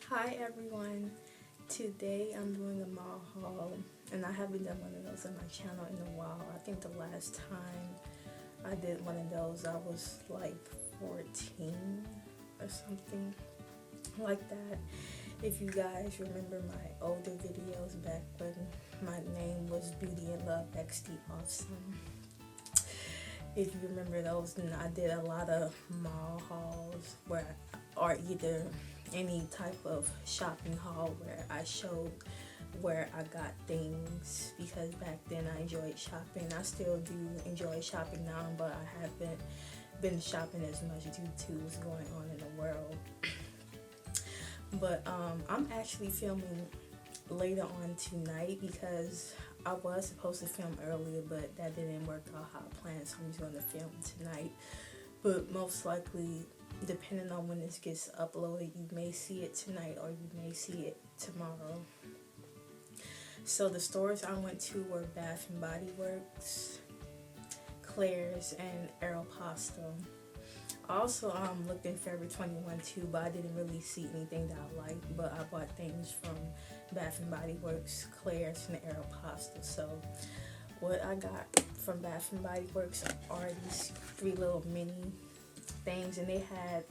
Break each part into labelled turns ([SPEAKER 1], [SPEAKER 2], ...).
[SPEAKER 1] Hi everyone, today I'm doing a mall haul and I haven't done one of those on my channel in a while. I think the last time I did one of those I was like 14 or something like that. If you guys remember my older videos back when my name was Beauty and Love XD Awesome. If you remember those, then I did a lot of mall hauls or either any type of shopping haul where I showed where I got things, because back then I enjoyed shopping. I still do enjoy shopping now, but I haven't been shopping as much due to what's going on in the world. But I'm actually filming later on tonight because I was supposed to film earlier, but that didn't work out how I planned, so I'm just going to film tonight. But most likely, depending on when this gets uploaded, you may see it tonight or you may see it tomorrow. So the stores I went to were Bath and Body Works, Claire's, and Aeropostale. I also looked in Forever 21 too, but I didn't really see anything that I liked. But I bought things from Bath and Body Works, Claire's, and Aeropostale. So what I got from Bath and Body Works are these 3 little mini things, and they had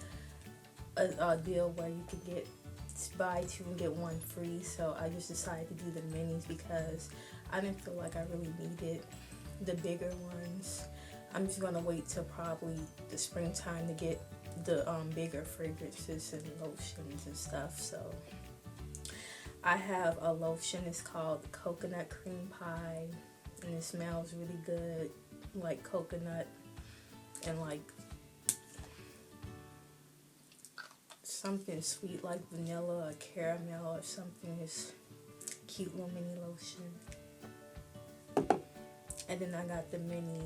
[SPEAKER 1] a deal where you could buy 2 and get 1 free. So I just decided to do the minis because I didn't feel like I really needed the bigger ones. I'm just gonna wait till probably the springtime to get the bigger fragrances and lotions and stuff. So I have a lotion. It's called Coconut Cream Pie, and it smells really good, like coconut and like something sweet like vanilla or caramel or something. This cute little mini lotion. And then I got the mini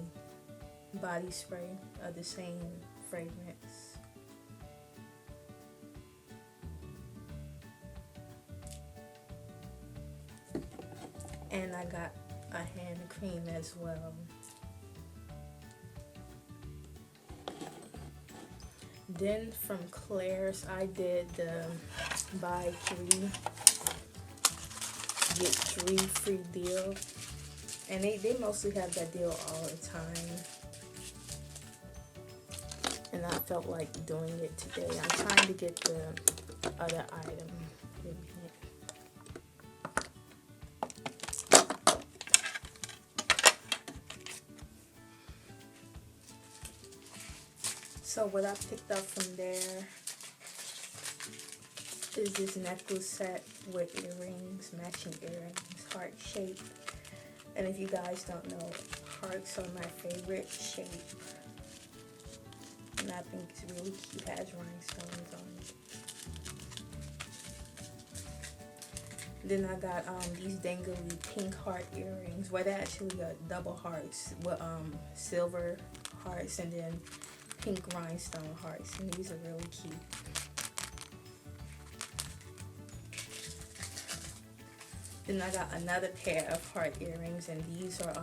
[SPEAKER 1] body spray of the same fragrance. And I got a hand cream as well. Then from Claire's, I did the buy 3 get 3 free deal, and they mostly have that deal all the time, and I felt like doing it today. I'm trying to get the other item. So what I picked up from there is this necklace set with earrings, matching earrings, heart shape. And if you guys don't know, hearts are my favorite shape. And I think it's really cute. It has rhinestones on it. Then I got these dangly pink heart earrings. Well, they're actually double hearts with silver hearts and then pink rhinestone hearts. And these are really cute. Then I got another pair of heart earrings, and these are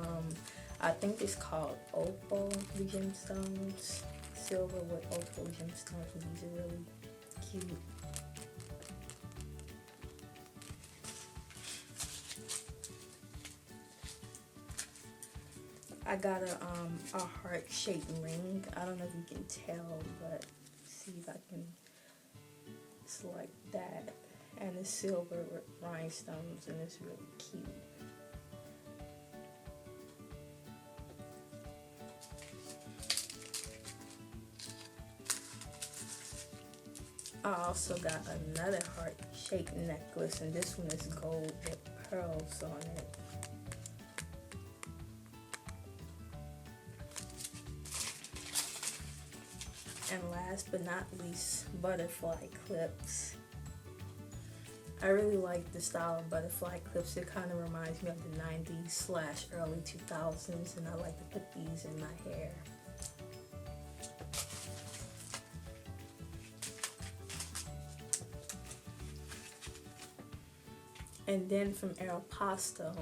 [SPEAKER 1] I think it's called opal gemstones, silver with opal gemstones, and these are really cute. I got a heart-shaped ring. I don't know if you can tell, but see if I can. It's like that, and it's silver with rhinestones, and it's really cute. I also got another heart-shaped necklace, and this one is gold with pearls on it. And last but not least, butterfly clips. I really like the style of butterfly clips. It kind of reminds me of the 90s / early 2000s, and I like to put these in my hair. And then from Aeropostale,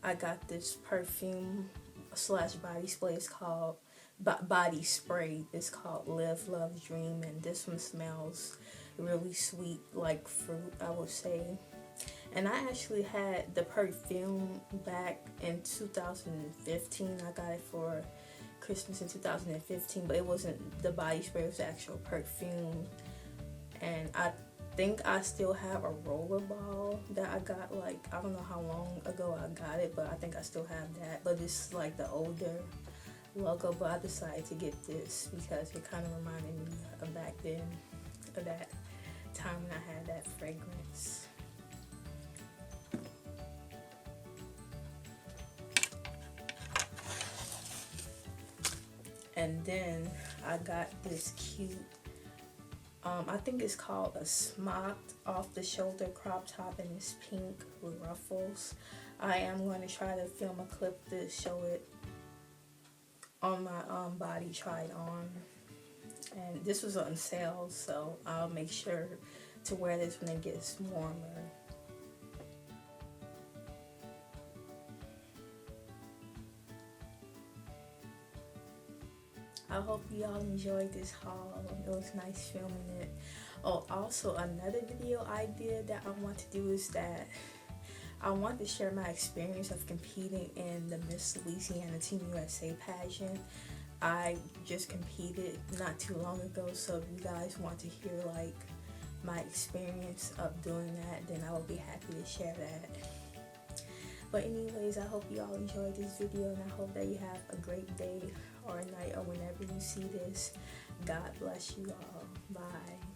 [SPEAKER 1] I got this perfume / body spray. It's called body spray. It's called Live Love Dream, and this one smells really sweet, like fruit, I would say. And I actually had the perfume back in 2015. I got it for Christmas in 2015, but it wasn't the body spray, it was the actual perfume. And I think I still have a rollerball that I got, like, I don't know how long ago I got it, but I think I still have that. But it's like the older logo, but I decided to get this because it kind of reminded me of back then, of that time when I had that fragrance. And then I got this cute, I think it's called a smocked off the shoulder crop top, and it's pink with ruffles. I am going to try to film a clip to show it on my body tried on. And this was on sale, so I'll make sure to wear this when it gets warmer. I hope y'all enjoyed this haul. It was nice filming it. Oh, also another video idea that I want to do is that I want to share my experience of competing in the Miss Louisiana Team USA pageant. I just competed not too long ago, so if you guys want to hear like my experience of doing that, then I will be happy to share that. But anyways, I hope you all enjoyed this video, and I hope that you have a great day or night or whenever you see this. God bless you all. Bye.